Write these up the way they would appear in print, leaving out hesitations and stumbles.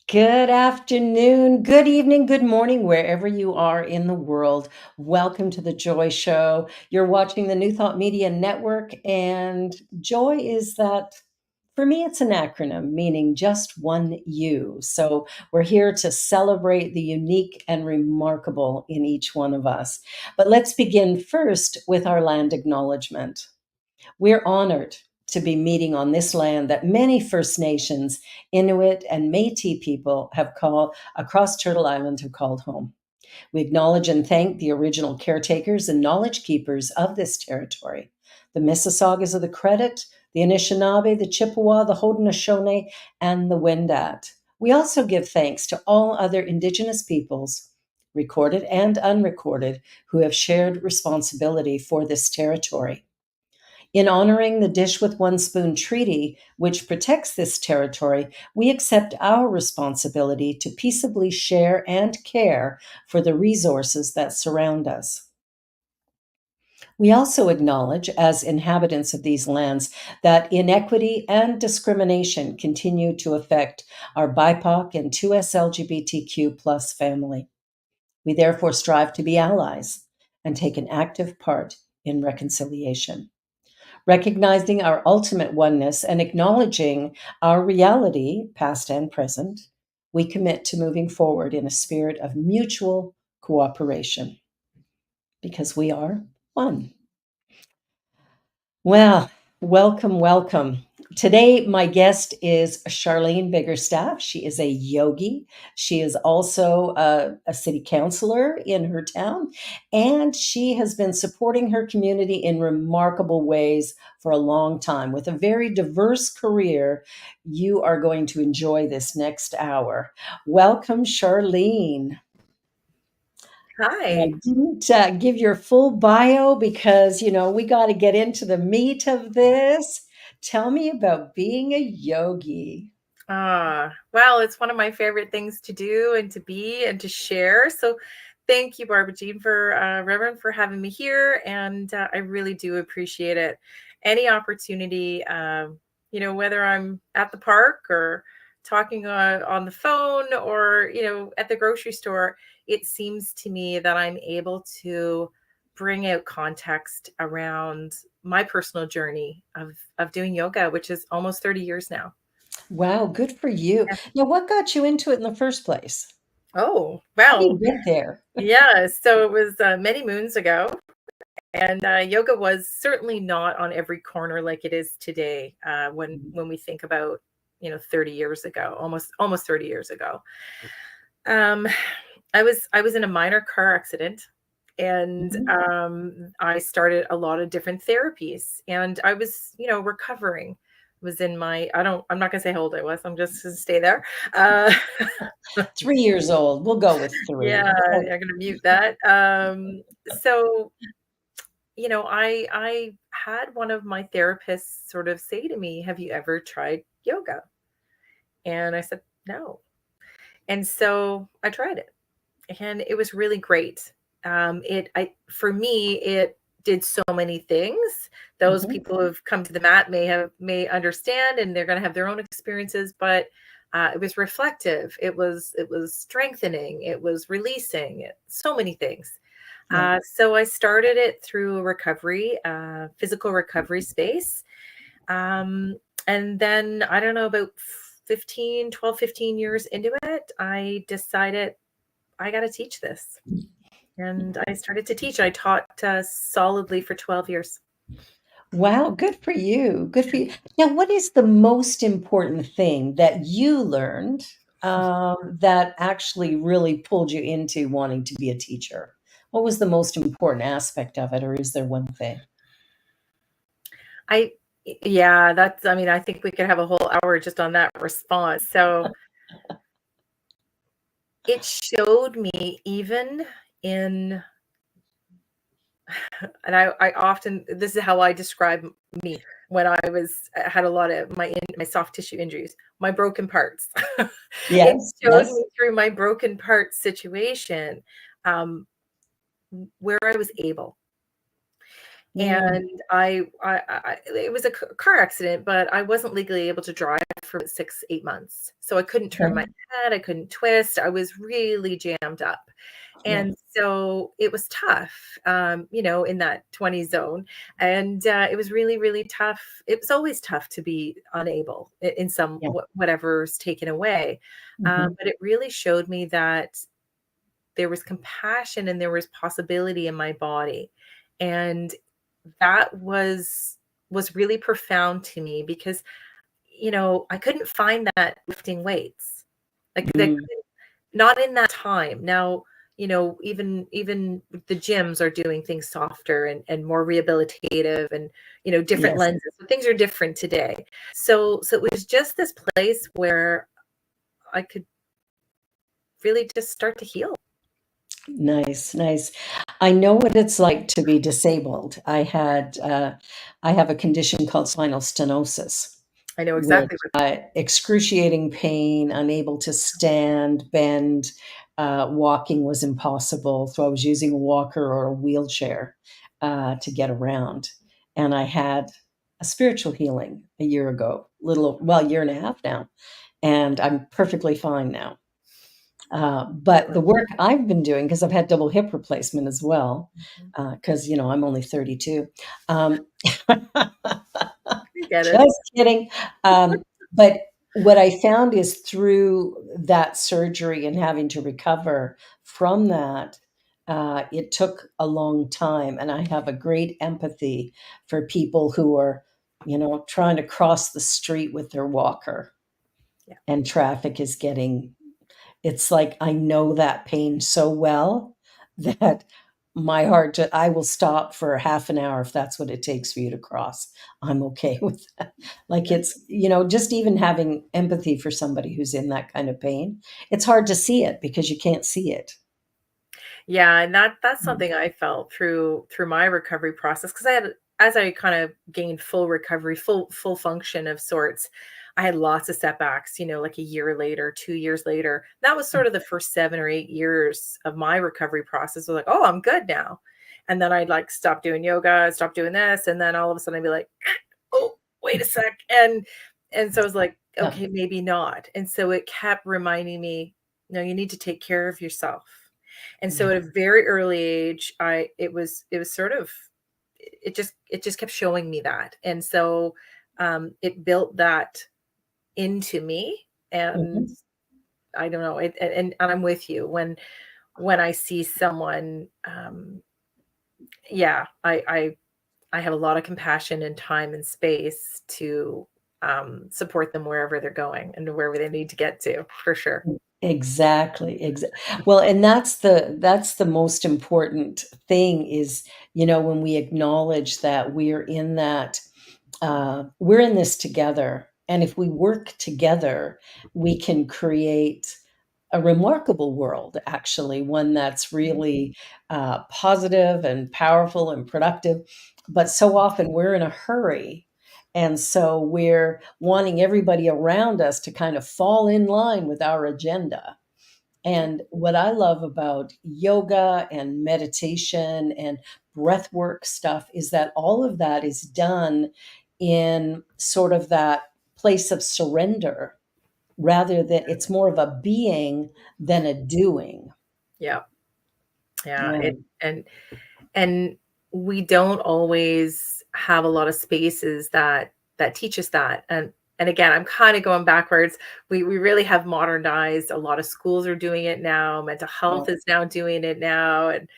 Good afternoon, good evening, good morning, wherever you are in the world. Welcome to the Joy Show. You're watching the New Thought Media Network, and Joy is that, for me, it's an acronym meaning just one you. So we're here to celebrate the unique and remarkable in each one of us. But let's begin first with our land acknowledgement. We're honored to be meeting on this land that many First Nations, Inuit, and Métis people have called across Turtle Island have called home. We acknowledge and thank the original caretakers and knowledge keepers of this territory, the Mississaugas of the Credit, the Anishinaabe, the Chippewa, the Haudenosaunee, and the Wendat. We also give thanks to all other Indigenous peoples, recorded and unrecorded, who have shared responsibility for this territory. In honoring the Dish with One Spoon Treaty, which protects this territory, we accept our responsibility to peaceably share and care for the resources that surround us. We also acknowledge, as inhabitants of these lands, that inequity and discrimination continue to affect our BIPOC and 2S LGBTQ plus family. We therefore strive to be allies and take an active part in reconciliation. Recognizing our ultimate oneness and acknowledging our reality, past and present, we commit to moving forward in a spirit of mutual cooperation because we are one. Well, welcome, welcome. Today, my guest is Charlene Biggerstaff. She is a yogi. She is also a city councilor in her town, and she has been supporting her community in remarkable ways for a long time. With a very diverse career, you are going to enjoy this next hour. Welcome, Charlene. I Hi. didn't give your full bio because, we got to get into the meat of this. Tell me about being a yogi. Well, it's one of my favorite things to do and to be and to share. So thank you, Barbara Jean, for Reverend, for having me here. And I really do appreciate it. Any opportunity, whether I'm at the park or talking on the phone or, at the grocery store, it seems to me that I'm able to bring out context around my personal journey of doing yoga, which is almost 30 years now. Wow, good for you. Now, what got you into it in the first place? Oh, How do you well, get there? yeah. So it was many moons ago, and yoga was certainly not on every corner like it is today. When we think about 30 years ago, almost 30 years ago, um, I was in a minor car accident, and Mhm. I started a lot of different therapies, and I was recovering. Was in my I'm not gonna say how old I was. I'm just gonna stay there. Uh, 3 years old. We'll go with three. Yeah, I'm gonna mute that. So, I had one of my therapists sort of say to me, "Have you ever tried yoga?" And I said, "No." And so I tried it, and it was really great. For me, it did so many things. Those Mhm. people who have come to the mat may understand, and they're going to have their own experiences. But it was reflective. It was strengthening. It was releasing. So many things. Yeah. So I started it through a recovery, physical recovery space. Um, and then I don't know, about 15 years into it, I decided I got to teach this. And I started to teach. I taught solidly for 12 years. Wow, good for you. Good for you. Now, what is the most important thing that you learned that actually really pulled you into wanting to be a teacher? What was the most important aspect of it, or is there one thing? I, yeah, I mean, I think we could have a whole hour just on that response. So it showed me even in, and I often, this is how I describe me when had a lot of my soft tissue injuries, my broken parts. It Yes, showed yes. me through my broken parts situation, um, where I was able. Mm, And it was a car accident, but I wasn't legally able to drive for 6, 8 months. So I couldn't turn my Okay. head, I couldn't twist. I was really jammed up. Yeah. And so it was tough, in that 20 zone. And it was really, really tough. It was always tough to be unable in some Yeah. whatever's taken away. Mhm. But it really showed me that there was compassion and there was possibility in my body. And that was really profound to me because, I couldn't find that lifting weights. Like that Mm. not in that time. Now, even the gyms are doing things softer and more rehabilitative and, different Yes. lenses. So things are different today. So it was just this place where I could really just start to heal. Nice, nice. I know what it's like to be disabled. I have a condition called spinal stenosis, I know which exactly what. excruciating pain, unable to stand, bend, walking was impossible. So I was using a walker or a wheelchair to get around. And I had a spiritual healing a year ago, year and a half now, and I'm perfectly fine now. But the work I've been doing, because I've had double hip replacement as well, Mhm. because I'm only 32. I get it. Just kidding. But what I found is through that surgery and having to recover from that, it took a long time, and I have a great empathy for people who are, trying to cross the street with their walker, Yeah. and traffic is getting it's like I know that pain so well that I will stop for half an hour if that's what it takes for you to cross. I'm okay with that. Like Yeah. it's, just even having empathy for somebody who's in that kind of pain. It's hard to see it because you can't see it. Yeah, and that's Mm. something I felt through my recovery process because I had as I kind of gained full recovery, full function of sorts, I had lots of setbacks, like a year later, 2 years later. That was sort of the first 7 or 8 years of my recovery process. I was like, "Oh, I'm good now." And then I'd like stop doing yoga, stop doing this, and then all of a sudden I'd be like, "Oh, wait a sec." And so I was like, Yeah. "Okay, maybe not." And so it kept reminding me, "No, you need to take care of yourself." And so Yeah. at a very early age, it was sort of it just kept showing me that. And so it built that into me. And Mhm. I don't know, and I'm with you when I see someone yeah, I have a lot of compassion and time and space to support them wherever they're going and wherever they need to get to, for sure. Exactly, well, and that's the most important thing is, when we acknowledge that we're in this together, and if we work together, we can create a remarkable world, actually, one that's really, positive and powerful and productive, but so often we're in a hurry, and so we're wanting everybody around us to kind of fall in line with our agenda, Yeah. and what I love about yoga and meditation and breath work stuff is that all of that is done in sort of that place of surrender rather than it's more of a being than a doing. Yeah. Yeah. Yeah. And we don't always have a lot of spaces that teach us that. And again, I'm kind of going backwards. We really have modernized. A lot of schools are doing it now. Mental Yeah. health is now doing it now. And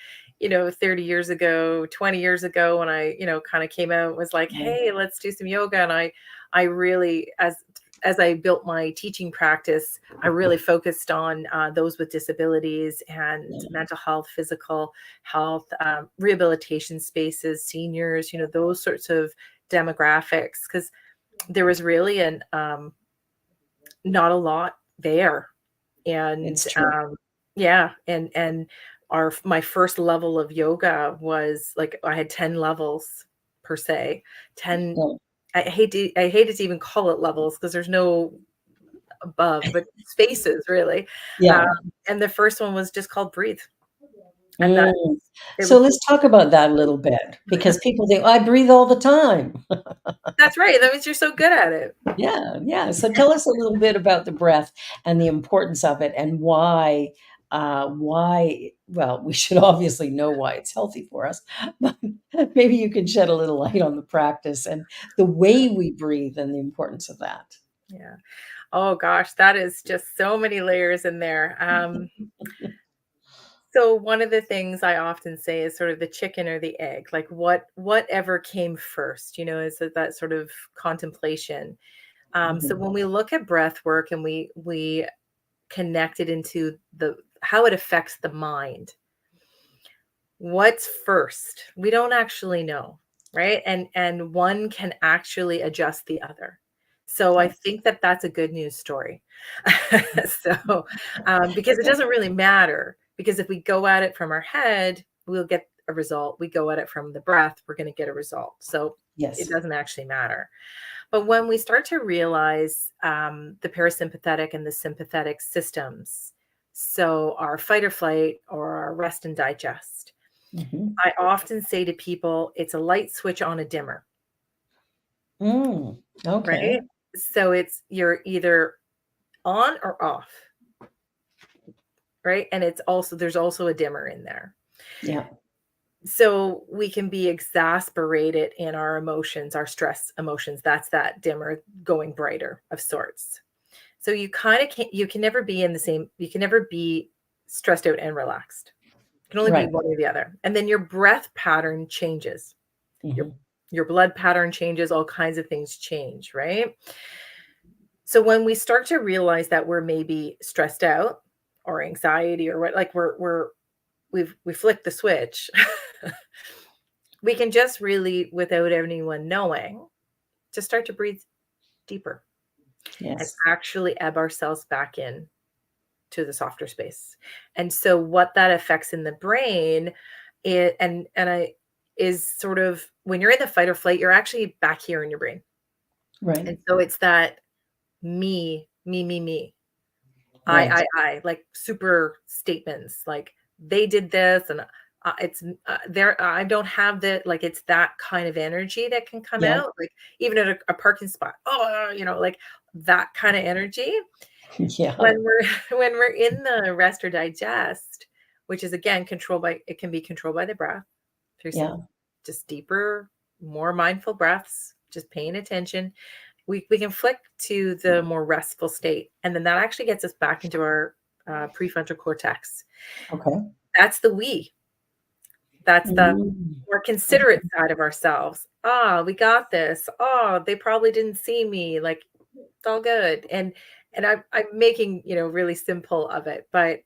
30 years ago, 20 years ago, when I kind of came out, was like, Yeah. hey, let's do some yoga. And I really, as I built my teaching practice, I really focused on those with disabilities and Yeah. mental health, physical health, rehabilitation spaces, seniors, those sorts of demographics, because there was really not a lot there. And It's true. yeah, and my first level of yoga was like I had 10 levels per se. 10. Yeah. I hate to even call it levels because there's no above, but spaces really. Um, Yeah. and the first one was just called breathe. And that Mm. It So was let's talk about that a little bit because people think, "I breathe all the time." that's right. That means you're so good at it. Yeah, yeah. So tell us a little bit about the breath and the importance of it and why, well, we should obviously know why it's healthy for us, but maybe you can shed a little light on the practice and the way we breathe and the importance of that. Yeah. Oh gosh, that is just so many layers in there. So one of the things I often say is sort of the chicken or the egg, like whatever came first, is that sort of contemplation. So Mhm. when we look at breath work and we connect it into the how it affects the mind, what's first? We don't actually know, right? And one can actually adjust the other. So I Yes. think that that's a good news story. So because it doesn't really matter, because if we go at it from our head, we'll get a result. We go at it from the breath, we're going to get a result. So it Yes. doesn't actually matter. But when we start to realize the parasympathetic and the sympathetic systems, so our fight or flight or our rest and digest, Mhm. I often say to people, it's a light switch on a dimmer, Mm, okay. right? So it's you're either on or off, right? And there's also a dimmer in there. Yeah. So we can be exasperated in our emotions, our stress emotions. That's that dimmer going brighter of sorts. So you kind of can't, you can never be in the same, you can never be stressed out and relaxed. It can only be Right. one or the other. And then your breath pattern changes. Your Mhm. your blood pattern changes, all kinds of things change, right? So when we start to realize that we're maybe stressed out or anxiety or what, like we flicked the switch, we can just really, without anyone knowing, just start to breathe deeper and Yes. actually ebb ourselves back in to the softer space. And so what that affects in the brain and I is sort of when you're in the fight or flight, you're actually back here in your brain. Right. And so it's that me. Right. Like super statements like they did this and it's there. I don't have the like it's that kind of energy that can come Yeah. out, like even at a parking spot. Oh, like that kind of energy. Yeah. When we're when we're in the rest or digest, which is again controlled by it can be controlled by the breath through Yeah. some just deeper, more mindful breaths, just paying attention. We can flick to the more restful state, and then that actually gets us back into our prefrontal cortex. Okay. That's the we. That's the Mm. more considerate side of ourselves. Ah, we got this. Oh, they probably didn't see me. Like it's all good. And I'm making, really simple of it, but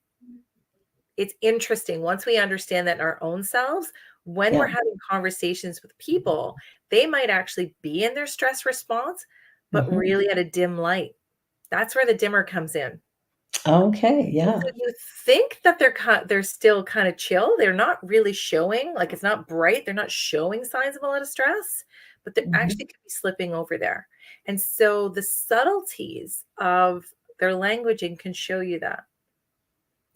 it's interesting once we understand that in our own selves, when we're Yeah. having conversations with people, they might actually be in their stress response, but Mhm. really at a dim light. That's where the dimmer comes in. Okay. And Yeah. so you think that they're still kind of chill. They're not really showing, like it's not bright. They're not showing signs of a lot of stress, but they actually Mhm. could be slipping over there. And so the subtleties of their languaging can show you that.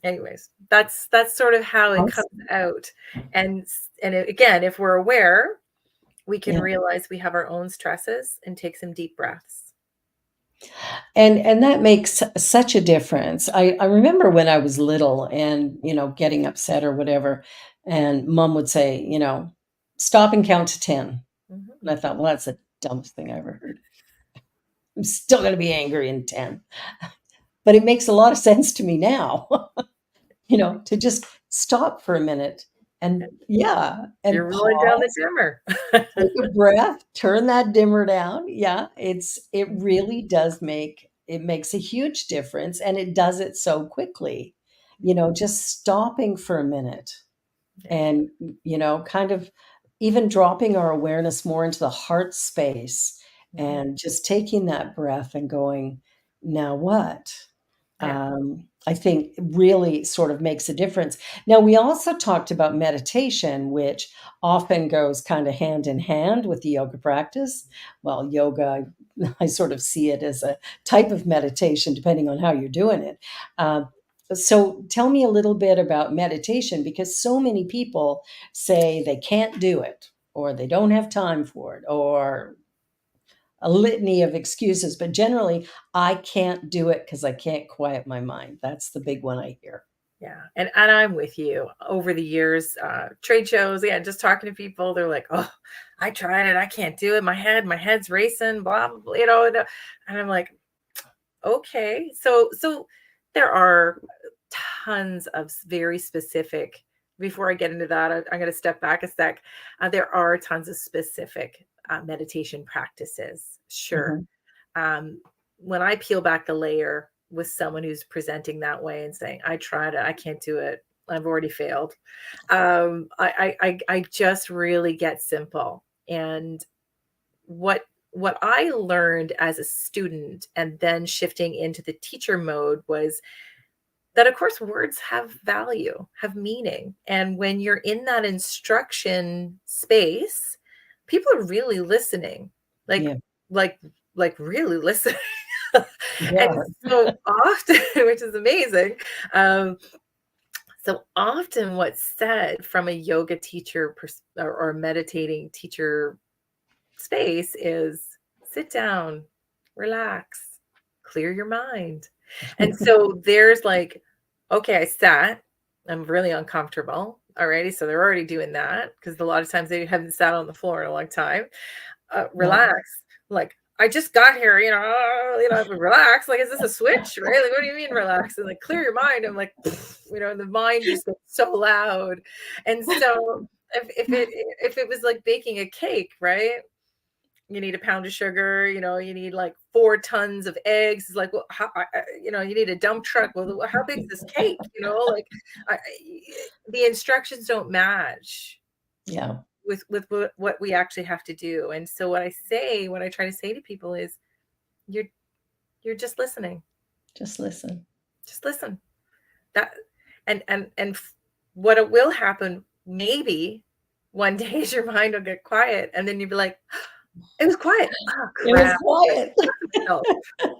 Anyways, that's sort of how it comes Awesome. out. Again, if we're aware, we can Yeah. realize we have our own stresses and take some deep breaths. And that makes such a difference. I remember when I was little and, getting upset or whatever, and mom would say, "Stop and count to 10." Mhm. And I thought, "Well, that's the dumbest thing I ever heard. I'm still gonna be angry in 10." But it makes a lot of sense to me now, to just stop for a minute and yeah, and You're rolling down the pause. dimmer. Take a breath, turn that dimmer down. Yeah, it really does it makes a huge difference, and it does it so quickly. Just stopping for a minute Yeah. and, kind of even dropping our awareness more into the heart space Mhm. and just taking that breath and going, "Now what?" Yeah. I think really sort of makes a difference. Now, we also talked about meditation, which often goes kind of hand in hand with the yoga practice. Well, yoga, I sort of see it as a type of meditation, depending on how you're doing it. Um, So tell me a little bit about meditation, because so many people say they can't do it, or they don't have time for it, or a litany of excuses. But generally, I can't do it because I can't quiet my mind. That's the big one I hear. Yeah, and I'm with you. Over the years, trade shows, yeah, just talking to people, they're like, "Oh, I tried it, I can't do it. My head's racing, blah blah, blah," and I'm like, okay. So there are tons of very specific. Before I get into that, I'm going to step back a sec. There are tons of specific meditation practices. Sure. Mhm. um, when I peel back the layer with someone who's presenting that way and saying, I tried it, I can't do it, I've already failed. I just really get simple. And what I learned as a student and then shifting into the teacher mode was that, of course, words have value, have meaning. And when you're in that instruction space, people are really listening, like, Yeah. like, like really listening. And Yeah. so often, which is amazing, um, so often what's said from a yoga teacher or meditating teacher space is sit down, relax, clear your mind. And so there's like, okay, I sat, I'm really uncomfortable already. So they're already doing that because a lot of times they haven't sat on the floor in a long time. Yeah. Relax. Like, I just got here, relax. Like, is this a switch? Right? Like, what do you mean relax? And like clear your mind. I'm like, the mind just gets so loud. And so if it was like baking a cake, right? You need a pound of sugar, you need like 4 tons of eggs. It's like, well, you need a dump truck. Well, how big is this cake? Like the instructions don't match Yeah. with what we actually have to do. And so what I try to say to people is you're just listening. Just listen. Just listen. That and what it will happen maybe one day is your mind will get quiet and then you'll be like, it was quiet. Oh It was crap. quiet. No. Can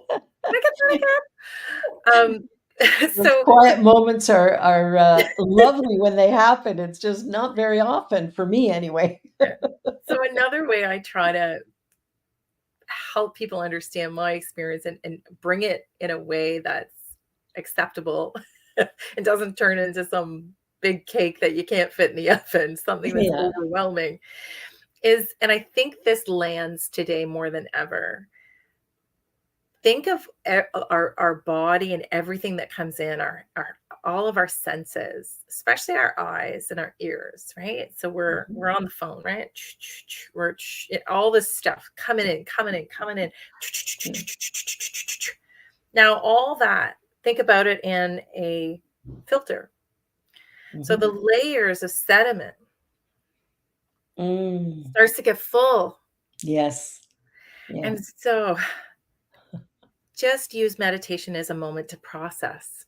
I get that again? Those So quiet moments are lovely when they happen. It's just not very often for me anyway. so another way I try to help people understand my experience and bring it in a way that's acceptable and doesn't turn into some big cake that you can't fit in the oven, something that's Yeah. overwhelming is, and I think this lands today more than ever. Think of our body and everything that comes in our all of our senses, especially our eyes and our ears, right? So we're on the phone, right? We're all this stuff coming in, coming in, coming in. Yeah. Now all that, think about it in a filter. So Mhm. the layers of sediment Mm. starts to get full. Yes. Yeah. And so just use meditation as a moment to process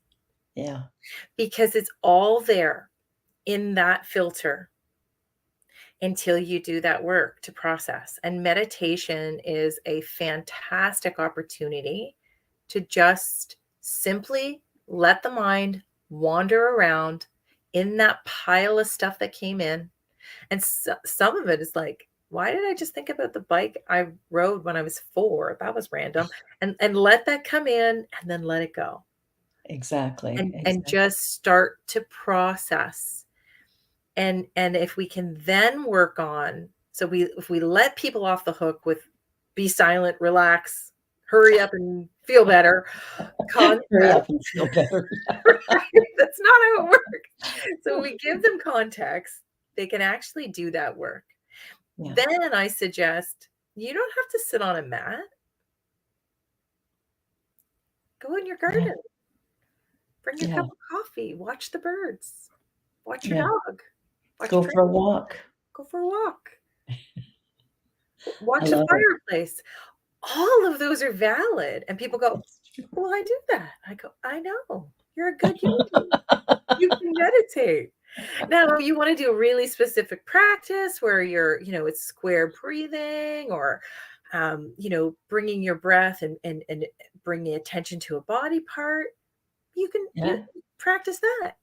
Yeah. because it's all there in that filter until you do that work to process. And meditation is a fantastic opportunity to just simply let the mind wander around in that pile of stuff that came in. And some of it is like, why did I just think about the bike I rode when I was 4? That was random. And let that come in and then let it go. Exactly. And Exactly. just start to process. And if we can then work on, so if we let people off the hook with be silent, relax, hurry up and feel better concept. Hurry up and feel better. Right? That's not how it works. So we give them context, they can actually do that work. Yeah. Then I suggest you don't have to sit on a mat. Go in your Yeah. garden, bring your Yeah. cup of coffee, watch the birds, watch your Yeah. dog, watch Go for a trees, walk. go for a walk, I watch a love it. fireplace. All of those are valid. And people go, It's true. well, I do that. I go, I know. You're a good yogi. You can meditate. Now, you want to do a really specific practice where it's square breathing or, bringing your breath and bringing attention to a body part. you Yeah. practice that.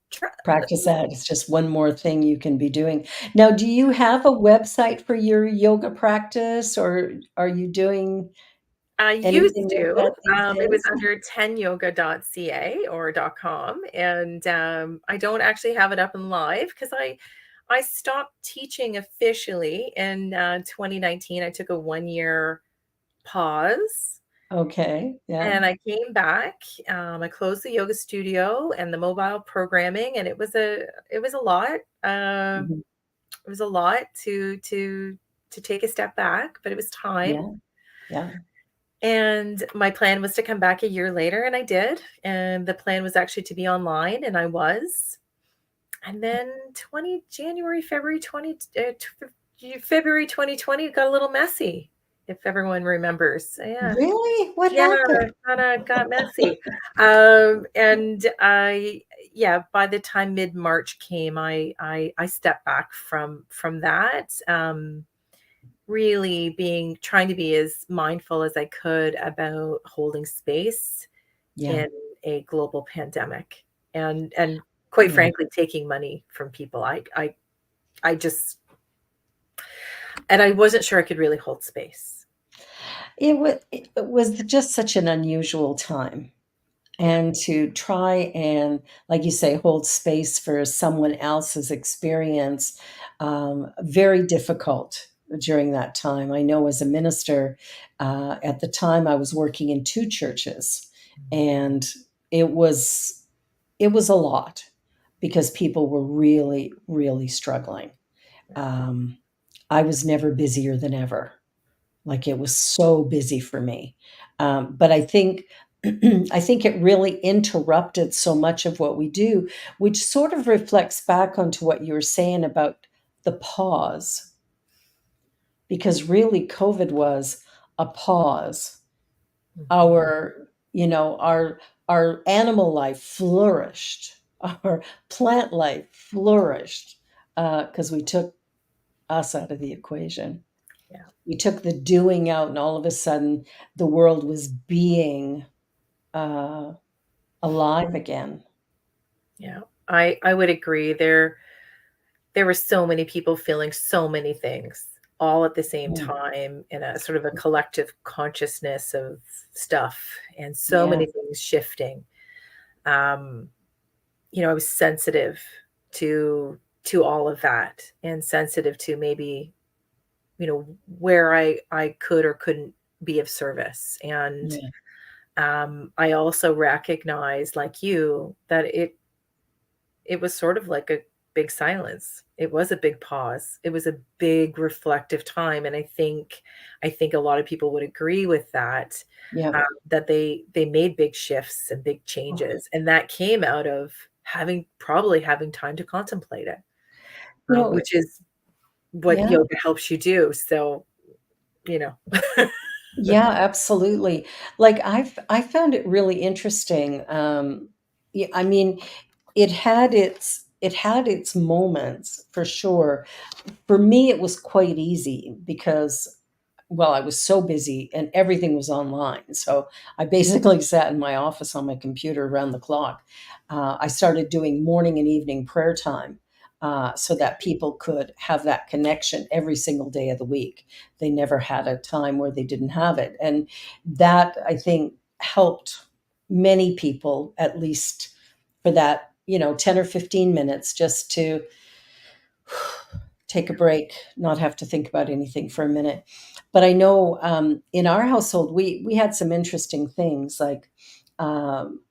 Practice that. It's just one more thing you can be doing. Now, do you have a website for your yoga practice, or are you doing I anything used like to. that these It was days? under 10yoga.ca or .com, and I don't actually have it up and live because I stopped teaching officially in 2019. I took a 1 year pause, Okay, yeah. and I came back. I closed the yoga studio and the mobile programming, and it was a lot. Mhm. It was a lot to take a step back, but it was time. Yeah, yeah. And my plan was to come back a year later, and I did. And the plan was actually to be online, and I was. And then 20 January, February 20, February 2020 got a little messy, if everyone remembers. Yeah. Really? What Yeah, happened? kinda got messy. And yeah, by the time mid-March came, I stepped back from that, really being trying to be as mindful as I could about holding space Yeah, in a global pandemic, and quite yeah. frankly, taking money from people. I just and I wasn't sure I could really hold space. It was just such an unusual time. Yeah. And to try and, like you say, hold space for someone else's experience, very difficult during that time. I know as a minister, at the time I was working in two churches, and it was it was a lot because people were really, really struggling. Um, I was never busier than ever. Like, it was so busy for me. But I think I think it really interrupted so much of what we do, which sort of reflects back onto what you were saying about the pause, because really COVID was a pause. Mhm. Our animal life flourished, our plant life flourished, because we took us out of the equation. Yeah. We took the doing out, and all of a sudden, the world was being uh, alive again. Yeah. I would agree. There were so many people feeling so many things all at the same Mm, time in a sort of a collective consciousness of stuff and so yeah, many things shifting. Um, I was sensitive to all of that and sensitive to maybe, where I could or couldn't be of service. And yeah, I also recognize, like you, that it was sort of like a big silence. It was a big pause. It was a big reflective time, and I think a lot of people would agree with that. yeah. That they made big shifts and big changes, and that came out of having time to contemplate it, You know, which is what yeah, yoga helps you do. So, you know, yeah, absolutely. Like, I found it really interesting. Yeah, I mean, it had its moments for sure. For me, it was quite easy because, well, I was so busy and everything was online. So I basically sat in my office on my computer around the clock. I started doing morning and evening prayer time, so that people could have that connection every single day of the week. They never had a time where they didn't have it. And that, I think, helped many people, at least for that, 10 or 15 minutes, just to take a break, not have to think about anything for a minute. But I know, in our household, we had some interesting things. Like, um,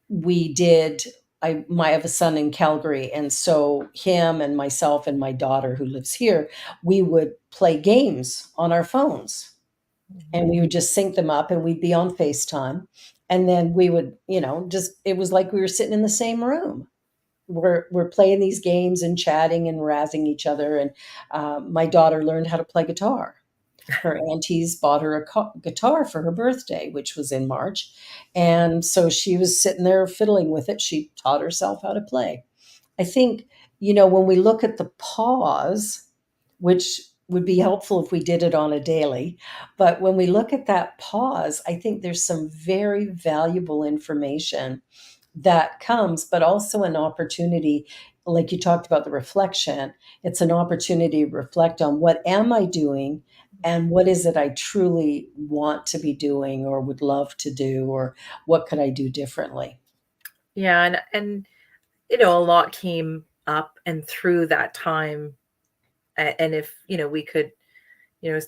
we did. I have a son in Calgary, and so him and myself and my daughter who lives here, we would play games on our phones, and we would just sync them up, and we'd be on FaceTime, and then we would, just it was like we were sitting in the same room. We're playing these games and chatting and razzing each other. And my daughter learned how to play guitar. Her aunties bought her a guitar for her birthday, which was in March, and so she was sitting there fiddling with it. She taught herself how to play. I think, when we look at the pause, which would be helpful if we did it on a daily, but when we look at that pause, I think there's some very valuable information that comes, but also an opportunity, like you talked about the reflection. It's an opportunity to reflect on what am I doing and what is it I truly want to be doing or would love to do, or what could I do differently? Yeah, and a lot came up and through that time, and if we could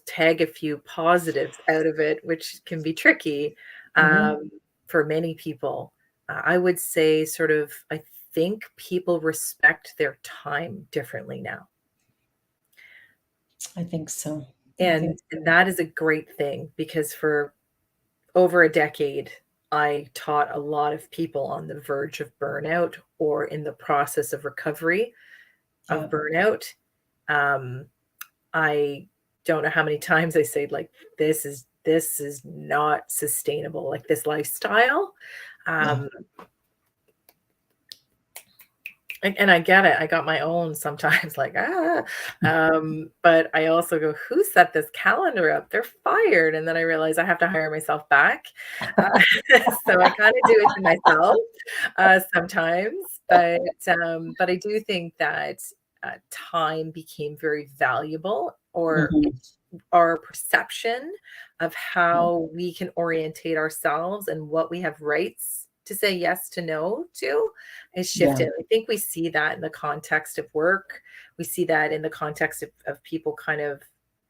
tag a few positives out of it, which can be tricky Hmm. um, for many people. I would say, sort of, I think people respect their time differently now. I think so. I And, think and so. that is a great thing because for over a decade, I taught a lot of people on the verge of burnout or in the process of recovery of Yeah. burnout. Um, I don't know how many times I say, like, this is not sustainable, like, this lifestyle. Yeah. Um, and I get it. I got my own sometimes, like, but I also go, "Who set this calendar up? They're fired." And then I realize I have to hire myself back. Uh, so I kinda do it to myself, sometimes, but I do think that, time became very valuable, or Hmm. our perception of Yeah. how we can orientate ourselves and what we have rights to say yes to no to is Yeah. shifted. I think we see that in the context of work. We see that in the context of people kind of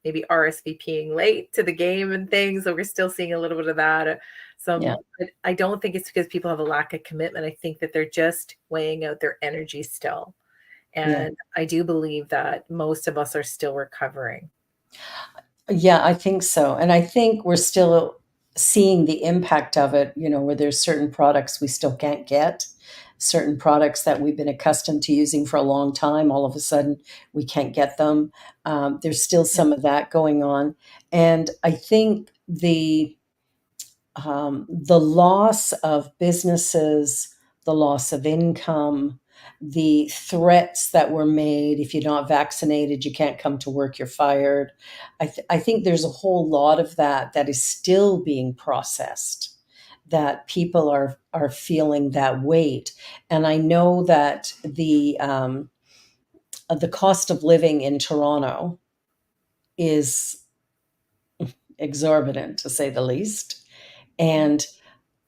maybe RSVPing late to the game and things. So we're still seeing a little bit of that. Yeah. But I don't think it's because people have a lack of commitment. I think that they're just weighing out their energy still. Yeah. And I do believe that most of us are still recovering. Yeah, I think so. And I think we're still seeing the impact of it, where there's certain products we still can't get, certain products that we've been accustomed to using for a long time. All of a sudden, we can't get them. There's still Yeah. some of that going on. And I think the loss of businesses, the loss of income, the threats that were made, if you're not vaccinated, you can't come to work, you're fired. I think there's a whole lot of that that is still being processed, that people are feeling that weight. And I know that the cost of living in Toronto is exorbitant, to say the least. And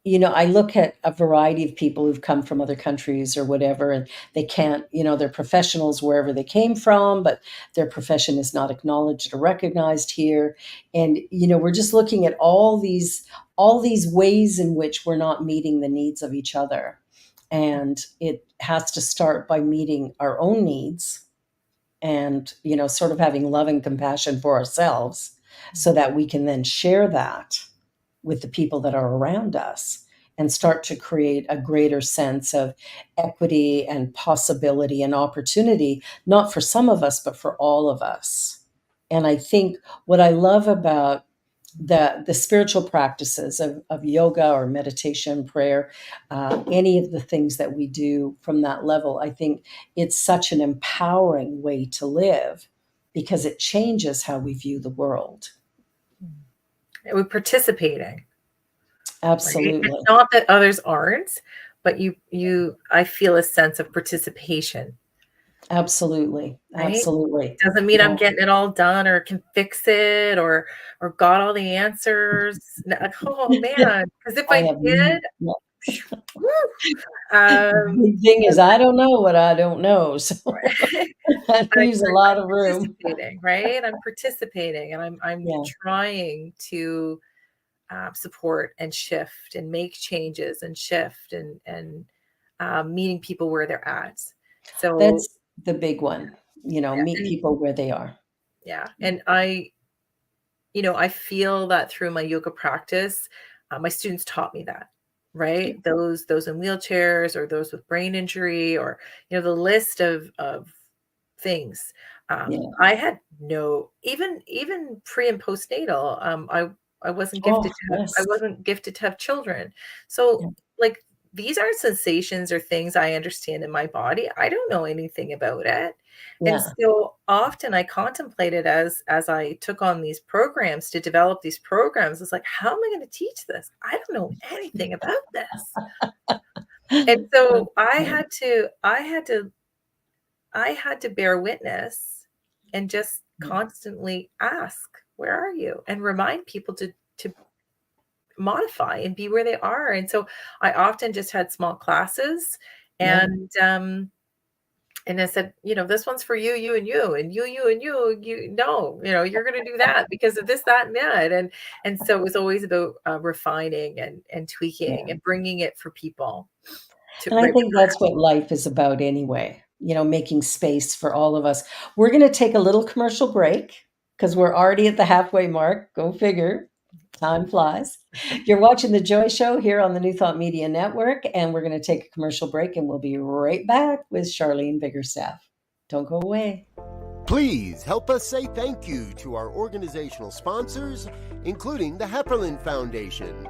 I look at a variety of people who've come from other countries or whatever, and they can't, they're professionals wherever they came from, but their profession is not acknowledged or recognized here. And, we're just looking at all these ways in which we're not meeting the needs of each other. And it has to start by meeting our own needs and, sort of having love and compassion for ourselves so that we can then share that with the people that are around us and start to create a greater sense of equity and possibility and opportunity, not for some of us, but for all of us. And I think what I love about the spiritual practices of yoga or meditation, prayer, any of the things that we do from that level, I think it's such an empowering way to live because it changes how we view the world. We're participating. Right? It's Absolutely. not that others aren't, but I feel a sense of participation, Absolutely, right? absolutely. Doesn't mean I'm Yeah, getting it all done or can fix it or got all the answers. Like, oh man, because if I I have did, no. woo, um, The thing is, I don't know what I don't know, so that I leaves a lot I'm of room. participating, right? I'm participating, and I'm Yeah, trying to support and shift and make changes and shift and meeting people where they're at. So that's the big one, meet and people where they are. yeah, and I feel that through my yoga practice, my students taught me that, Yeah, right? Those in wheelchairs or those with brain injury or the list of things. yeah. I had no even pre and postnatal. I wasn't Oh, gifted to have I yes. wasn't gifted to have children. So Yeah, like these are sensations or things I understand in my body. I don't know anything about it. And yeah. so often I contemplated as I took on these programs to develop these programs, it's like, how am I going to teach this? I don't know anything about this. And so Okay. I had to bear witness and just Yeah. constantly ask, "Where are you?" and remind people to modify and be where they are. And so I often just had small classes Yeah. and I said, "This one's for you, you, and you, and you, and you. No, you're going to do that because of this, that, and that." And so it was always about refining and tweaking Yeah. and bringing it for people to And I right think that's what life is about anyway, making space for all of us. We're going to take a little commercial break because we're already at the halfway mark. Go figure. Time flies. You're watching The Joy Show here on the New Thought Media Network, and we're going to take a commercial break and we'll be right back with Charlene Biggerstaff. Don't go away. Please help us say thank you to our organizational sponsors, including the Hepperlin Foundation,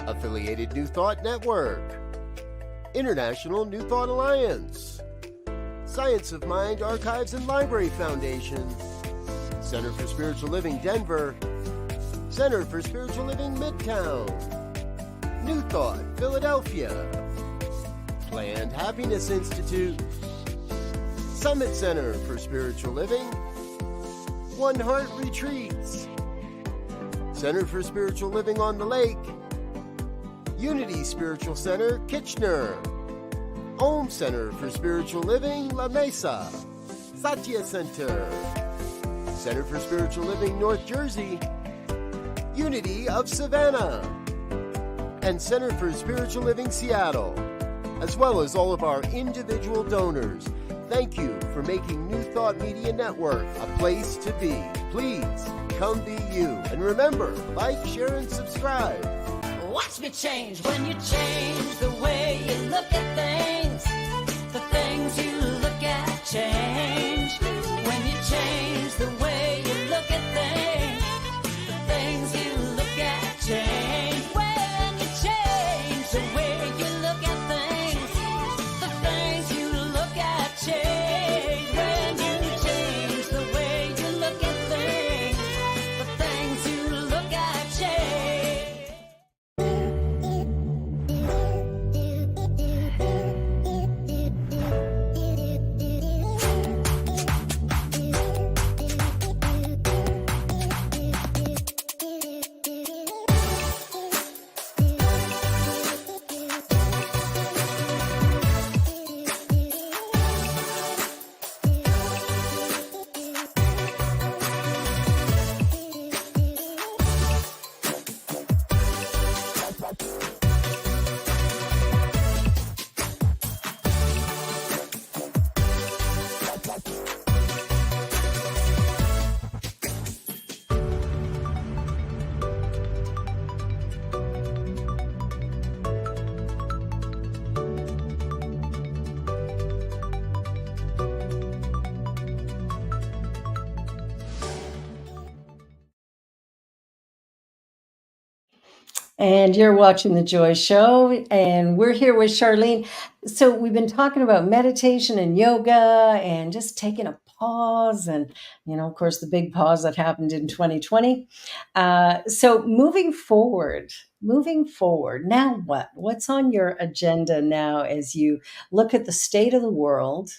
Affiliated New Thought Network, International New Thought Alliance, Science of Mind Archives and Library Foundation, Center for Spiritual Living Denver, Center for Spiritual Living Midtown, New Thought Philadelphia, Planned Happiness Institute, Summit Center for Spiritual Living, One Heart Retreats, Center for Spiritual Living on the Lake, Unity Spiritual Center, Kitchener, Om Center for Spiritual Living, La Mesa, Satya Center, Center for Spiritual Living, North Jersey, Unity of Savannah, and Center for Spiritual Living, Seattle, as well as all of our individual donors. Thank you for making New Thought Media Network a place to be. Please come be you. And remember, like, share, and subscribe. Watch me change when you change the way you look at things. The things you look at change. When you change the way you look at things, the things you look at change. When you change the way you look at things, the things you look at change. When you change the way you look at things, the things you look at change. And you're watching The Joy Show, and we're here with Charlene. So, we've been talking about meditation and yoga and just taking a pause, and, of course, the big pause that happened in 2020. So, moving forward, now what? What's on your agenda now as you look at the state of the world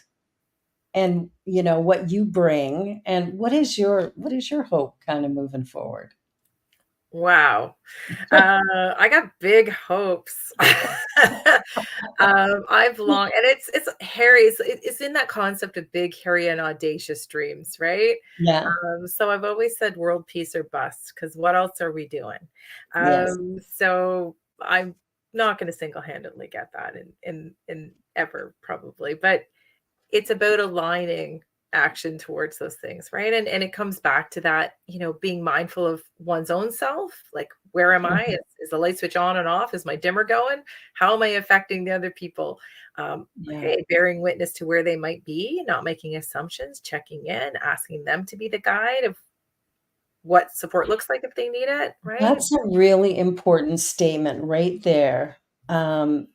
and, what you bring, and what is your hope kind of moving forward? Wow. I got big hopes. I've long and it's hairy. It's in that concept of big, hairy, and audacious dreams, right? Yeah. So I've always said world peace or bust, because what else are we doing? Yes. So I'm not going to single-handedly get that in ever probably, but it's about aligning action towards those things, right? And it comes back to that, being mindful of one's own self. Like, where am I? Mhm. Is the light switch on and off? Is my dimmer going? How am I affecting the other people? Yeah. Hey, bearing witness to where they might be, not making assumptions, checking in, asking them to be the guide of what support looks like if they need it, right? That's a really important statement right there. Um,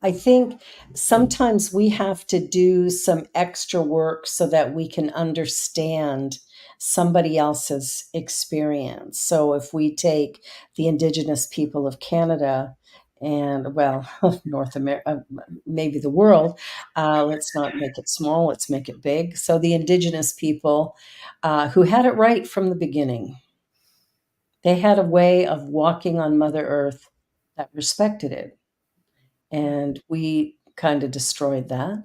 I think sometimes we have to do some extra work so that we can understand somebody else's experience. So if we take the Indigenous people of Canada and well, North America, maybe the world. Let's not make it small, let's make it big. So the indigenous people who had it right from the beginning, they had a way of walking on Mother Earth that respected it, and we kind of destroyed that.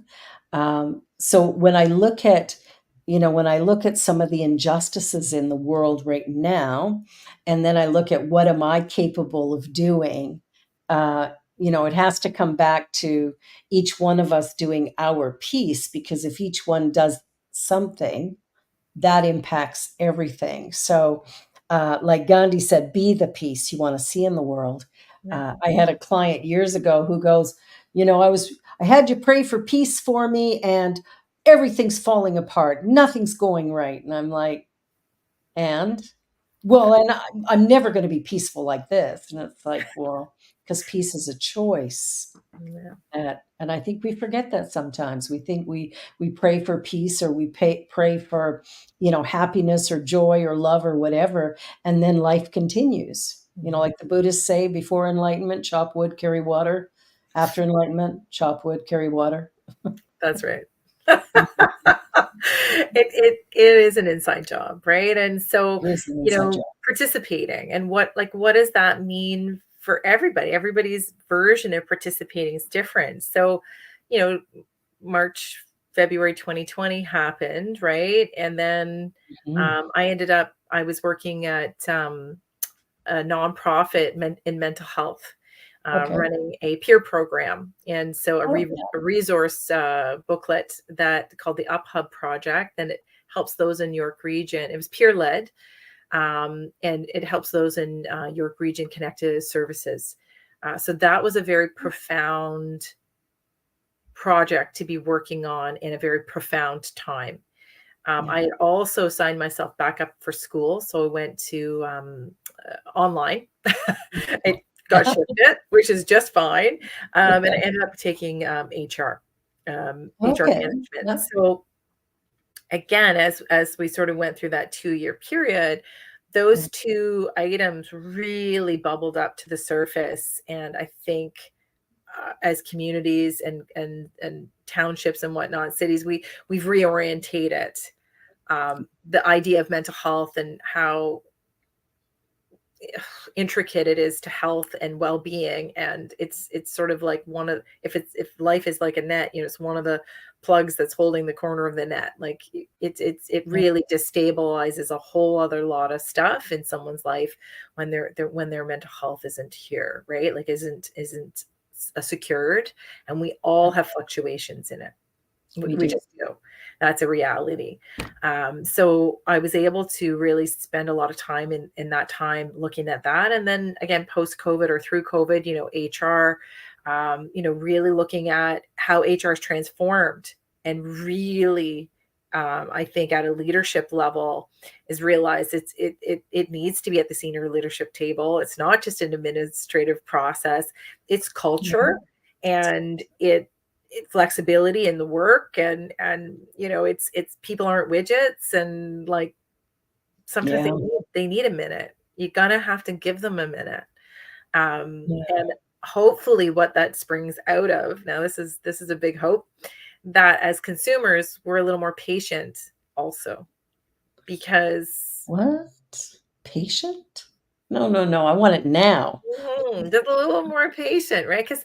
So when I look at, when I look at some of the injustices in the world right now, and then I look at what am I capable of doing, it has to come back to each one of us doing our piece, because if each one does something, that impacts everything. So, like Gandhi said, be the peace you want to see in the world. Yeah. I had a client years ago who goes, I had you pray for peace for me, and everything's falling apart. Nothing's going right. And I'm like, and well, and I'm never going to be peaceful like this. And it's like, well, because peace is a choice. Yeah. And I think we forget that sometimes. We think we pray for peace, or we pray for, happiness or joy or love or whatever, and then life continues. Like the Buddhists say, before enlightenment, chop wood, carry water. After enlightenment, chop wood, carry water. That's right. It is an inside job, right? And so, It is an inside job. participating, and what does that mean for everybody? Everybody's version of participating is different. So, March, February 2020 happened, right? And then Mhm. I was working at a nonprofit in mental health, Okay. running a peer program, and so Oh, yeah. a resource booklet that called the Up Hub Project, and it helps those in York Region. It was peer led, and it helps those in York Region connect to services. So that was a very profound project to be working on in a very profound time. Yeah. I had also signed myself back up for school, so I went to online. I got shifted, which is just fine, and I ended up taking HR Okay. management. Yeah. So again, as we sort of went through that 2-year period, those two items really bubbled up to the surface, and I think as communities and townships and whatnot, cities, we've reorientated the idea of mental health and how intricate it is to health and well-being. And it's sort of like if life is like a net, it's one of the plugs that's holding the corner of the net. Like it really destabilizes a whole other lot of stuff in someone's life when their mental health isn't here, right? Like isn't secured, and we all have fluctuations in it. We We do. just do. That's a reality. So I was able to really spend a lot of time in that time looking at that. And then again, post COVID or through COVID, HR, really looking at how HR is transformed, and really, I think at a leadership level is realized it needs to be at the senior leadership table. It's not just an administrative process, it's culture, and flexibility in the work, and it's people aren't widgets, and like sometimes Yeah. they need a minute. You're gonna have to give them a minute, Yeah. and hopefully what that springs out of, now this is a big hope, that as consumers we're a little more patient also, because What? Patient? No, no, no. I want it now. just a little more patient, right? Because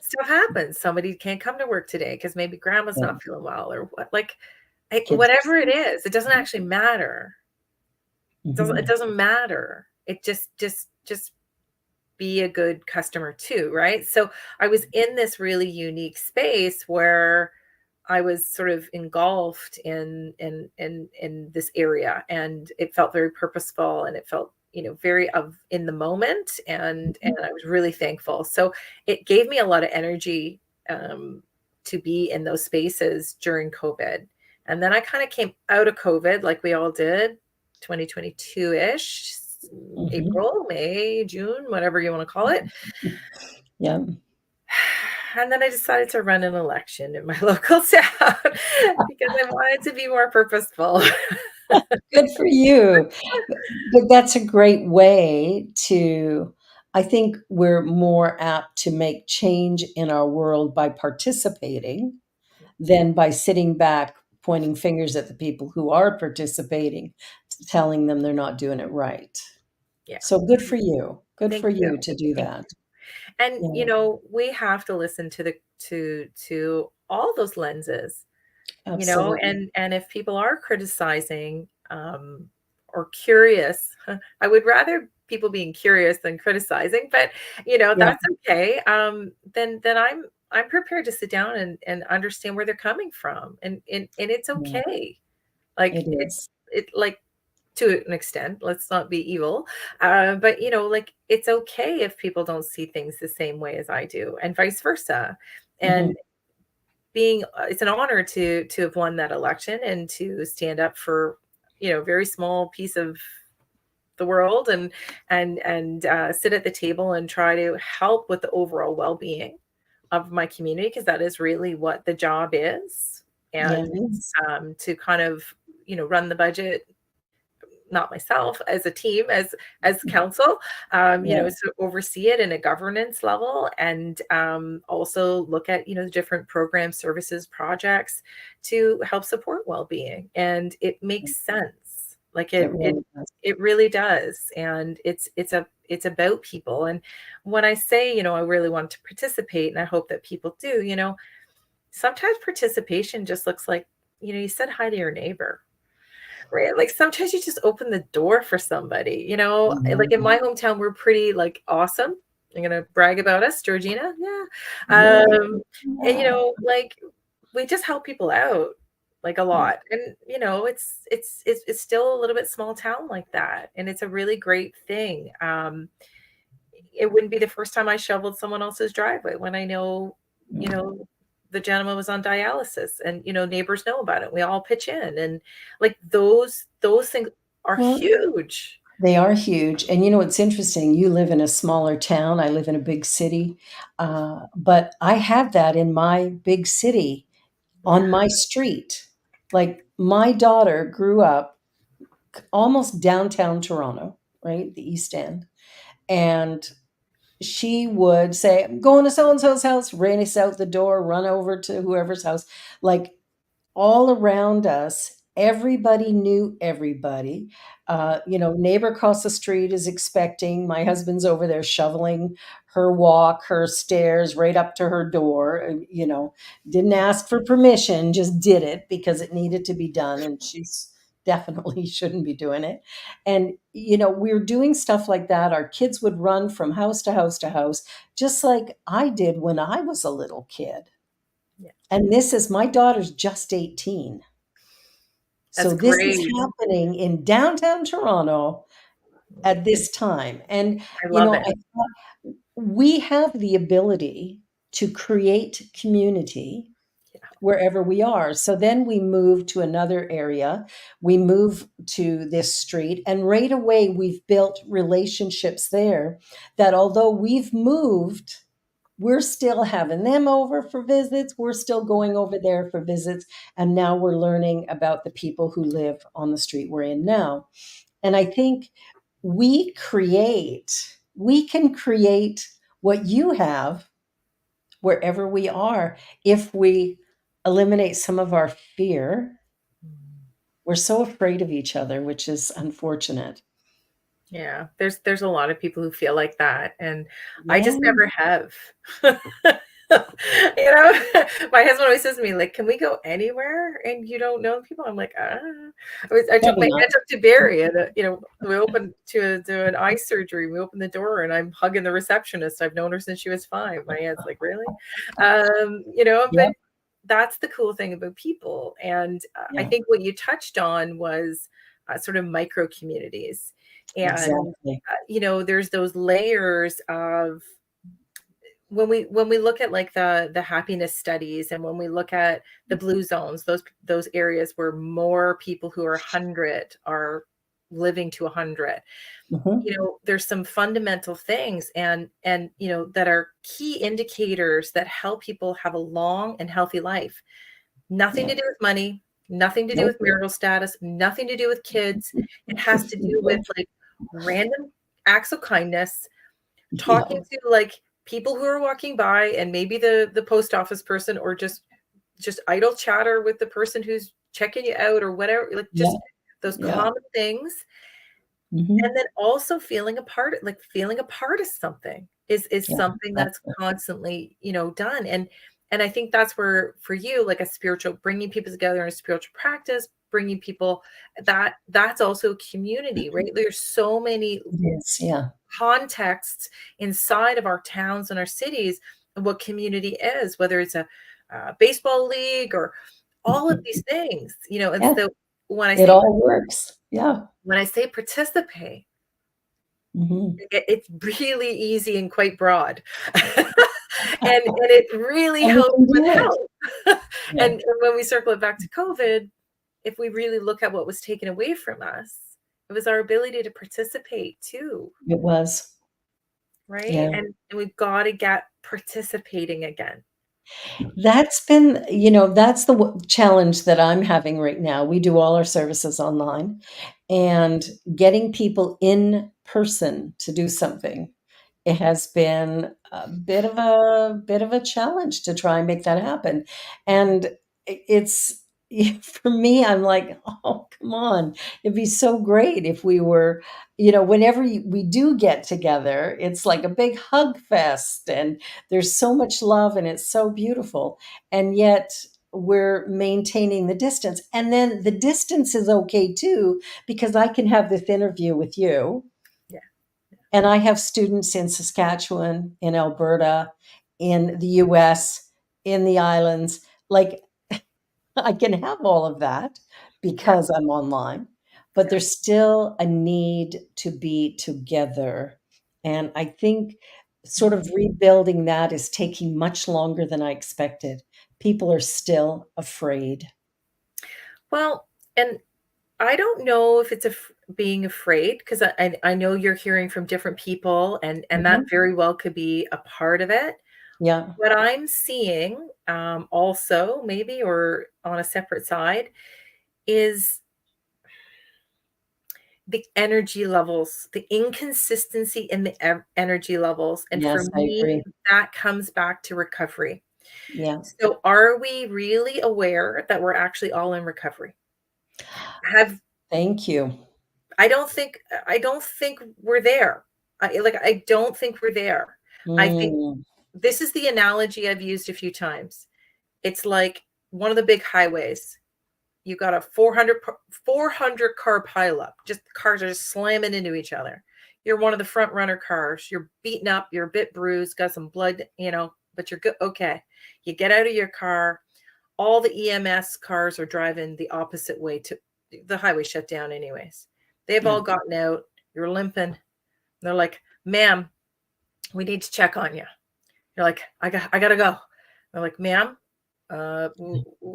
stuff happens. Somebody can't come to work today because maybe grandma's Yeah. not feeling well, or what, like Kids are whatever it sick. is, it doesn't actually matter. It Mhm. doesn't matter. It just be a good customer too, right? So I was in this really unique space where I was sort of engulfed in this area, and it felt very purposeful, and it felt very in the moment, and I was really thankful. So it gave me a lot of energy to be in those spaces during COVID, and then I kind of came out of COVID like we all did, 2022-ish, Mhm. April, May, June, whatever you want to call it. Yeah. And then I decided to run an election in my local town because I wanted to be more purposeful. Good for you. But that's a great way to I think we're more apt to make change in our world by participating than by sitting back, pointing fingers at the people who are participating, telling them they're not doing it right. Yeah. So good for you. Good Thank for you. you to do Thank that. And, Yeah, we have to listen to to all those lenses, absolutely. and if people are criticizing, or curious, I would rather people being curious than criticizing, but, Yeah, that's okay. Then I'm prepared to sit down and understand where they're coming from, and it's yeah, okay. Like, it is. like, to an extent, let's not be evil. But like, it's okay if people don't see things the same way as I do, and vice versa. Mhm. And it's an honor to have won that election and to stand up for a very small piece of the world, and sit at the table and try to help with the overall well-being of my community, because that is really what the job is. Yeah, it And is. to kind of run the budget, not myself, as a team, as council, Yeah, to oversee it in a governance level, and also look at the different programs, services, projects to help support well-being. And it makes sense. Like, it it really does. it really does. And it's about people. And when I say, I really want to participate, and I hope that people do, sometimes participation just looks like, you said hi to your neighbor. Right, like, sometimes you just open the door for somebody, like, in Mhm. my hometown, we're pretty, like, awesome. I'm gonna brag about us, Georgina, yeah, Yeah, and, like, we just help people out, like, a yeah, lot. And, it's still a little bit small town like that, and it's a really great thing. It wouldn't be the first time I shoveled someone else's driveway when I know, you yeah. know, the gentleman was on dialysis, and, neighbors know about it. We all pitch in, and, like, those things are Well, huge. they are huge, and it's interesting, you live in a smaller town, I live in a big city, but I have that in my big city, on Yeah. my street. Like, my daughter grew up almost downtown Toronto, right, the East End, and she would say, "I'm going to so and so's house," race out the door, run over to whoever's house. Like, all around us, everybody knew everybody. Neighbor across the street is expecting. My husband's over there shoveling her walk, her stairs right up to her door. Didn't ask for permission, just did it because it needed to be done. And she's definitely shouldn't be doing it. And, we were doing stuff like that. Our kids would run from house to house to house, just like I did when I was a little kid. Yeah. And this is my daughter's just 18. That's So this is great. happening in downtown Toronto at this time. And, I love it. I thought we have the ability to create community Yeah. wherever we are. So then we move to another area, we move to this street, and right away we've built relationships there that although we've moved, we're still having them over for visits. We're still going over there for visits. And now we're learning about the people who live on the street we're in now. And I think we can create what you have wherever we are if we eliminate some of our fear. We're so afraid of each other, which is unfortunate. Yeah, there's a lot of people who feel like that, and I Yeah, just never have. My husband always says to me, like, "Can we go anywhere and you don't know people?" I'm like, "Ah." I took probably my not. aunt up to Barrie, and we opened to do an eye surgery. We opened the door, and I'm hugging the receptionist. I've known her since she was 5. My aunt's like, "Really?" But Yep. that's the cool thing about people. And I Yeah, think what you touched on was sort of micro communities. And exactly. there's those layers of, when we look at, like, the happiness studies, and when we look at the blue zones, those areas where more people who are 100 are living to 100. Mhm. There's some fundamental things, and that are key indicators that help people have a long and healthy life. Nothing Yeah. to do with money, nothing to do Nope. with marital status, nothing to do with kids. It has to do with, like, random acts of kindness, talking to like people who are walking by, and maybe the post office person, or just idle chatter with the person who's checking you out or whatever, like Yeah. just those Yeah. common things. Mhm. And then also feeling a part, like feeling a part of something is Yeah, something that's exactly. constantly, done. And I think that's where for you, like a spiritual, bringing people together in a spiritual practice, bringing people, that's also community, right? There's so many It is, yeah. contexts inside of our towns and our cities and what community is, whether it's a baseball league or all of these things, and Yeah, so when I it say all works. Yeah. participate, Mhm. it's really easy and quite broad. And it really And we helps can with do it. health. Yeah, And when we circle it back to COVID, if we really look at what was taken away from us, it was our ability to participate too, it was. right? Yeah. And we've got to get participating again. That's been, that's the challenge that I'm having right now. We do all our services online, and getting people in person to do something. It has been a bit of a challenge to try and make that happen. And it's for me, I'm like, oh, come on. It'd be so great if we were, whenever we do get together, it's like a big hug fest, and there's so much love, and it's so beautiful. And yet we're maintaining the distance. And then the distance is okay too, because I can have this interview with you, Yeah. and I have students in Saskatchewan, in Alberta, in the US, in the islands. Like, I can have all of that Yeah. because I'm online, but Yeah. there's still a need to be together. And I think sort of Mhm. rebuilding that is taking much longer than I expected. People are still afraid. Well, and I don't know if it's being afraid, because I know you're hearing from different people, and that Mhm. very well could be a part of it. Yeah. What I'm seeing, also maybe, or on a separate side, is the energy levels, the inconsistency in the energy levels. And for Yes, I me, agree. that comes back to recovery. Yeah. So are we really aware that we're actually all in recovery? Have Thank you. I don't think we're there. I don't think we're there. I think Mm. this is the analogy I've used a few times. It's like one of the big highways. You got a 400 car pileup. Just cars are just slamming into each other. You're one of the front runner cars. You're beaten up. You're a bit bruised. Got some blood, but you're good. Okay. You get out of your car. All the EMS cars are driving the opposite way to the highway, shut down anyways. They've Yeah. all gotten out. You're limping. They're like, "Ma'am, we need to check on you." You're like, I gotta go." They're like, "Ma'am,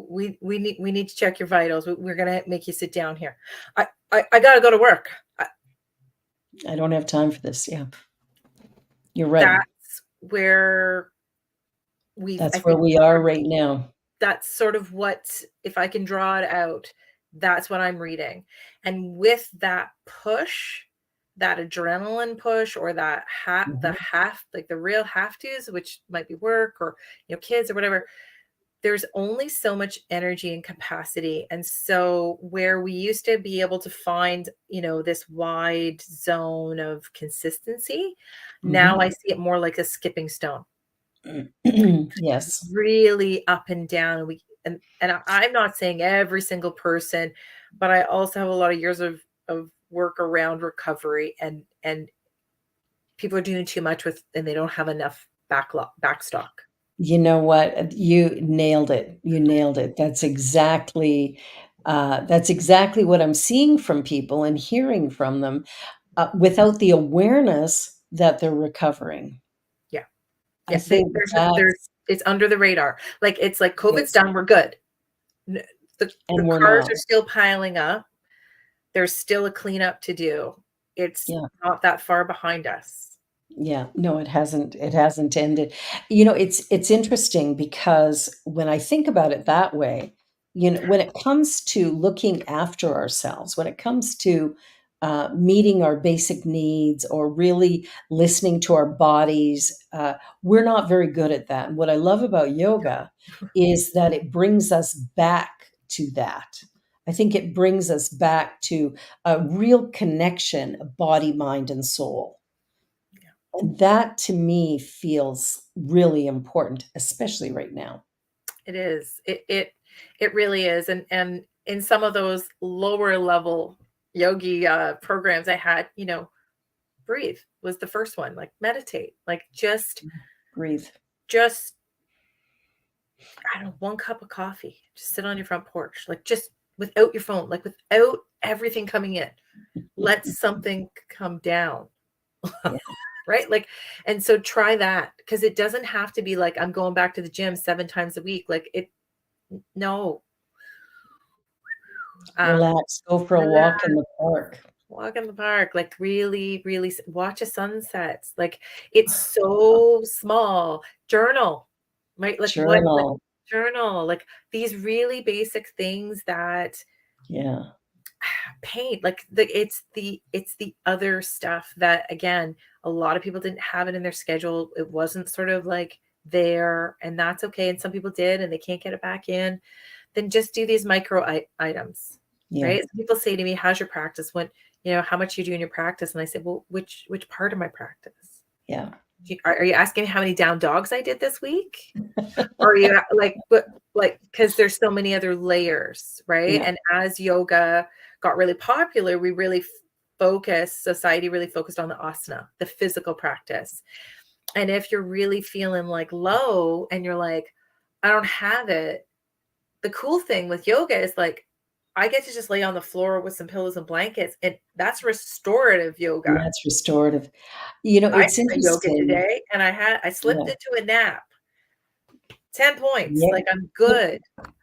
we need to check your vitals. We're gonna make you sit down here." I gotta go to work. I don't have time for this. Yeah. You're right. That's where I That's where think we are right now. that's sort of what, if I can draw it out, that's what I'm reading. And with that push, that adrenaline push, or that the Mhm. half, like the real have tos, which might be work or kids or whatever, there's only so much energy and capacity. And so where we used to be able to find, this wide zone of consistency, now Mhm. I see it more like a skipping stone, Yes. really up and down. I'm not saying every single person, but I also have a lot of years of work around recovery, and people are doing too much with, and they don't have enough backstock. You know what? You nailed it. You nailed it. That's exactly what I'm seeing from people and hearing from them, without the awareness that they're recovering. Yeah. I Yeah. think There's it's under the radar. Like, it's like it COVID's is, done, we're good. N- the and we're cars not. are still piling up. There's still a cleanup to do. It's Yeah. not that far behind us. Yeah, no, it hasn't ended. It's interesting because when I think about it that way, when it comes to looking after ourselves, when it comes to meeting our basic needs or really listening to our bodies. We're not very good at that. And what I love about yoga is that it brings us back to that. I think it brings us back to a real connection of body, mind, and soul. And that to me feels really important, especially right now. It is. It really is. And in some of those lower level yogi programs I had, breathe was the first one. Like meditate. Like Breathe. just I don't know, 1 cup of coffee. Just sit on your front porch. Like just without your phone, like without everything coming in. Let something come down. Yeah. Right? Like, and so try that, because it doesn't have to be like I'm going back to the gym 7 times a week. Like no. Relax. Go for a walk in the park. Walk in the park, like really, really watch a sunset. Like it's so small. Journal, right? Like Journal. journal, like these really basic things that Yeah. paint, like it's the other stuff that again, a lot of people didn't have it in their schedule. It wasn't sort of like there, and that's okay. And some people did, and they can't get it back in. Then just do these micro items, Yeah. right? Some people say to me, "How's your practice? How much you do in your practice?" And I say, "Well, which part of my practice? Yeah. Are you asking me how many down dogs I did this week? Or are you because there's so many other layers, right?" Yeah. And as yoga got really popular, we really society really focused on the asana, the physical practice. And if you're really feeling like low and you're like, I don't have it, the cool thing with yoga is like, I get to just lay on the floor with some pillows and blankets, and that's restorative yoga. And that's restorative. I It's did my yoga interesting. today, and I slipped Yeah. into a nap. 10 points. Yeah. Like I'm good.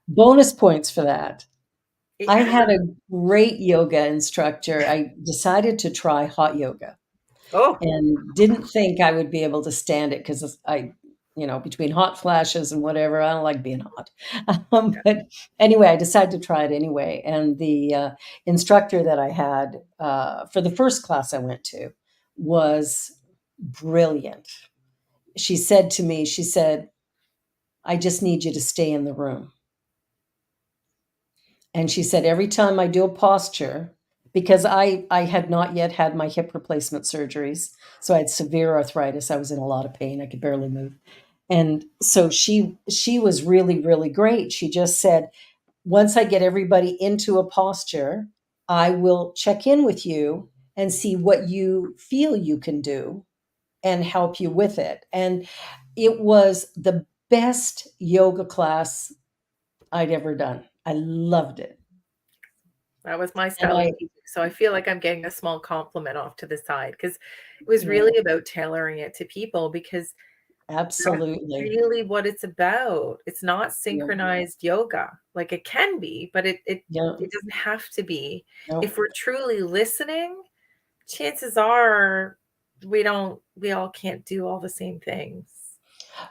Bonus points for that. It- I had a great yoga instructor. I decided to try hot yoga oh, and didn't think I would be able to stand it because between hot flashes and whatever, I don't like being hot. But anyway, I decided to try it anyway. And the instructor that I had for the first class I went to was brilliant. She said to me, I just need you to stay in the room. And she said, every time I do a posture, because I had not yet had my hip replacement surgeries. So I had severe arthritis. I was in a lot of pain. I could barely move. And so she was really, really great. She just said, once I get everybody into a posture, I will check in with you and see what you feel you can do and help you with it. And it was the best yoga class I'd ever done. I loved it. that was my And style of I music. So I feel like I'm getting a small compliment off to the side, because it was really about tailoring it to people, because that's absolutely. really what it's about. It's not Yeah. synchronized yoga. Like it can be, but it Yeah. doesn't have to be. No. If we're truly listening, chances are we all can't do all the same things.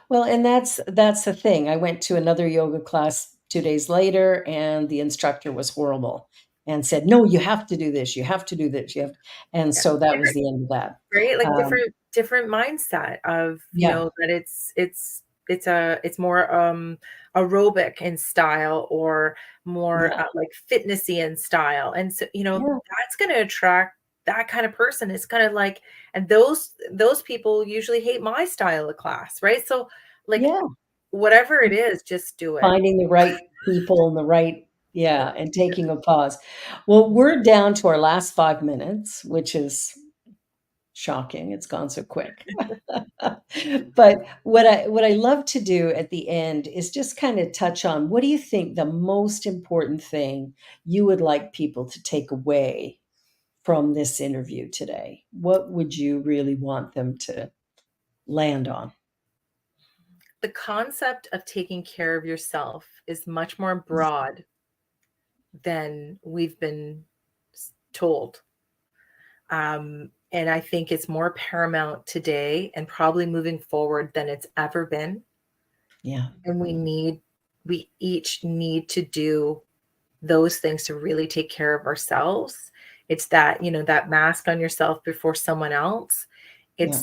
Well, and that's the thing. I went to another yoga class 2 days later, and the instructor was horrible and said, "No, you have to do this. You have to do this. You have." And Yeah. so that was the end of that. Right? Like Um, different mindset of, yeah. that it's more aerobic in style, or more Yeah. like fitnessy in style. And so, Yeah. that's going to attract that kind of person. It's kind of like, and those people usually hate my style of class, right? So like Yeah. whatever it is, just do it. Finding the right people and the right, yeah, and taking a pause. Well, we're down to our last 5 minutes, which is shocking. It's gone so quick. But what I love to do at the end is just kind of touch on, what do you think the most important thing you would like people to take away from this interview today? What would you really want them to land on? The concept of taking care of yourself is much more broad than we've been told. And I think it's more paramount today and probably moving forward than it's ever been. Yeah. And we each need to do those things to really take care of ourselves It's that, that mask on yourself before someone else. Yeah.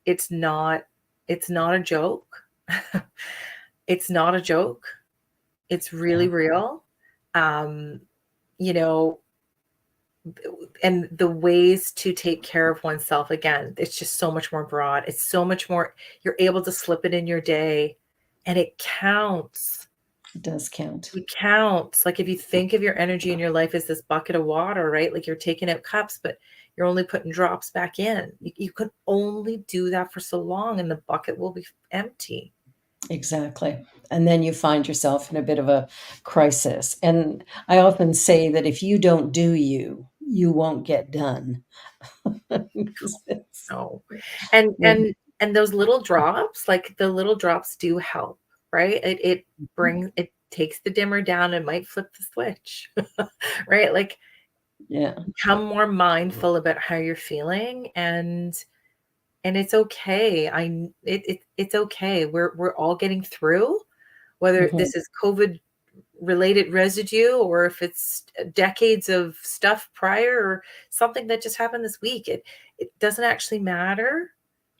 It's not a joke. It's not a joke. It's really Yeah. real. Um, you know, and the ways to take care of oneself, again, it's just so much more broad. It's so much more, you're able to slip it in your day, and it counts. It does count. It counts. Like, if you think of your energy in your life as this bucket of water, right? Like, you're taking out cups, but you're only putting drops back in. You can only do that for so long, and the bucket will be empty. Exactly. And then you find yourself in a bit of a crisis. And I often say that if you don't do you, you won't get done. It's- No. And those little drops, like, the little drops do help, right? It takes the dimmer down and might flip the switch. Right? Like, yeah. become more mindful about how you're feeling, and it's okay. It's okay. We're all getting through, whether Mhm. this is COVID related residue or if it's decades of stuff prior or something that just happened this week. It doesn't actually matter,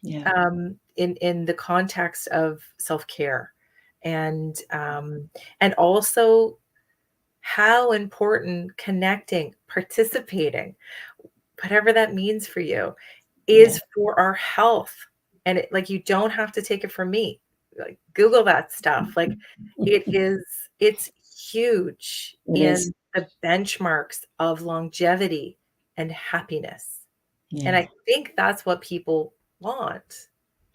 Yeah. in the context of self-care, and also how important connecting, participating, whatever that means for you, Yeah. is for our health. And like, you don't have to take it from me. Like, Google that stuff. Like, it's huge It is. in the benchmarks of longevity and happiness. And Yeah. I think that's what people want.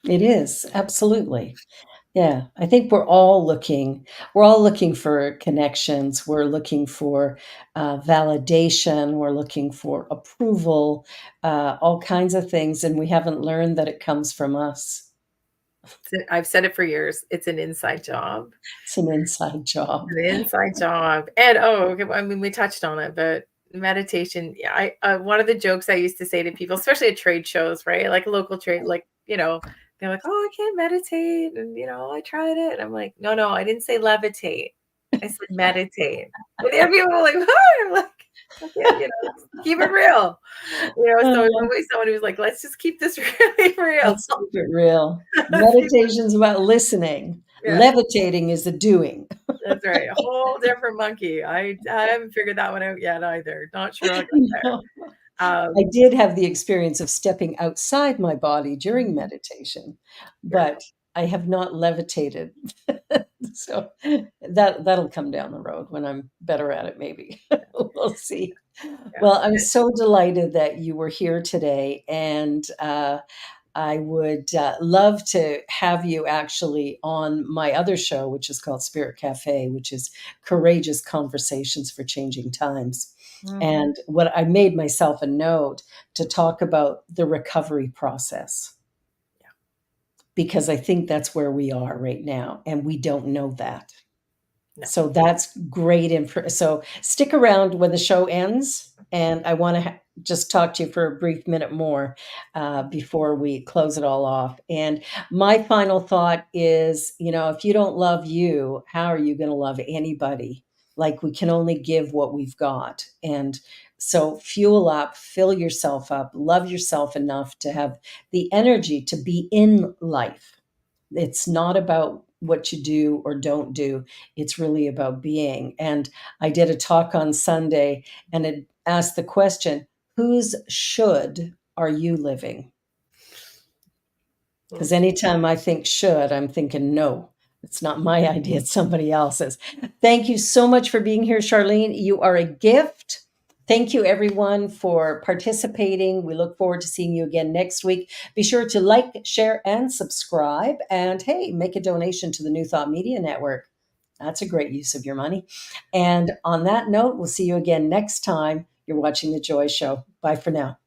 It is. Absolutely. Yeah. I think we're all looking for connections. We're looking for validation. We're looking for approval, all kinds of things. And we haven't learned that it comes from us. I've said it for years. It's an inside job. It's an inside job. An inside job. And okay, I mean, we touched on it, but meditation. Yeah, one of the jokes I used to say to people, especially at trade shows, right? Like local trade, like, they're like, "Oh, I can't meditate," and I tried it. And I'm like, "No, no, I didn't say levitate. I said meditate." And the other people were like, "What?" I'm like, "Okay, keep it real." So it's Uh, always someone who's like, "Let's just keep this really real." let's keep it real. Meditation's about listening. Yeah. Levitating is the doing. That's right. A whole different monkey. I haven't figured that one out yet either. Not sure I'll get there. No. I Um, did have the experience of stepping outside my body during meditation, yeah, but I have not levitated. So that'll come down the road when I'm better at it, maybe. We'll see. yeah. Well, I'm so delighted that you were here today, and I would love to have you actually on my other show, which is called Spirit Cafe, which is courageous conversations for changing times. Mhm. And what I made myself a note to talk about the recovery process, because I think that's where we are right now, and we don't know that. No. So that's great info. So stick around when the show ends, and I want to just talk to you for a brief minute more before we close it all off. And my final thought is, if you don't love you, how are you going to love anybody? Like, we can only give what we've got. And so fuel up, fill yourself up, love yourself enough to have the energy to be in life. It's not about what you do or don't do. It's really about being. And I did a talk on Sunday, and it asked the question, whose should are you living? Because Mm. anytime I think should, I'm thinking no. It's not my idea, it's somebody else's. Thank you so much for being here, Charlene. You are a gift. Thank you, everyone, for participating. We look forward to seeing you again next week. Be sure to like, share, and subscribe. And hey, make a donation to the New Thought Media Network. That's a great use of your money. And on that note, we'll see you again next time. You're watching The Joy Show. Bye for now.